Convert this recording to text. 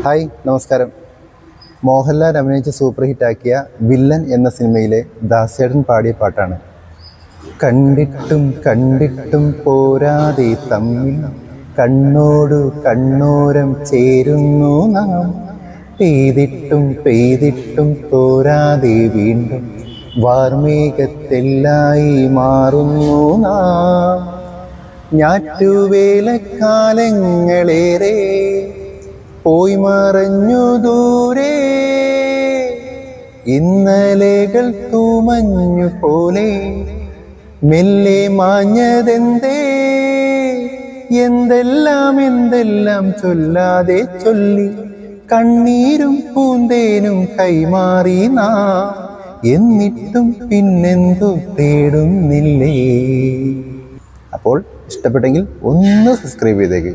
Hi, നമസ്കാരം. മോഹൻലാൽ അഭിനയിച്ച് super ഹിറ്റാക്കിയ villain എന്ന സിനിമയിലെ ദാസേട്ടൻ പാടിയ പാട്ടാണ്. കണ്ടിട്ടും കണ്ടിട്ടും പോരാതെ തമ്മിൽ കണ്ണോടു കണ്ണോരം ചേരുന്നു നാം, പെയ്തിട്ടും പെയ്തിട്ടും പോരാതെ വീണ്ടും വാർമേഘത്തെല്ലായി മാറുന്നു നാം. ഞാറ്റുവേലക്കാലങ്ങളേറെ പോയി മറഞ്ഞു ദൂരെ, ഇന്നലെകൾ തൂമഞ്ഞു പോലെ മെല്ലെ മാഞ്ഞതെന്തേ. എന്തെല്ലാം എന്തെല്ലാം ചൊല്ലാതെ ചൊല്ലി കണ്ണീരും പൂന്തേനും കൈമാറി നാം, എന്നിട്ടും പിന്നെന്തു തേടുന്നില്ലേ. അപ്പോൾ ഇഷ്ടപ്പെട്ടെങ്കിൽ ഒന്ന് സബ്സ്ക്രൈബ് ചെയ്തേക്ക്.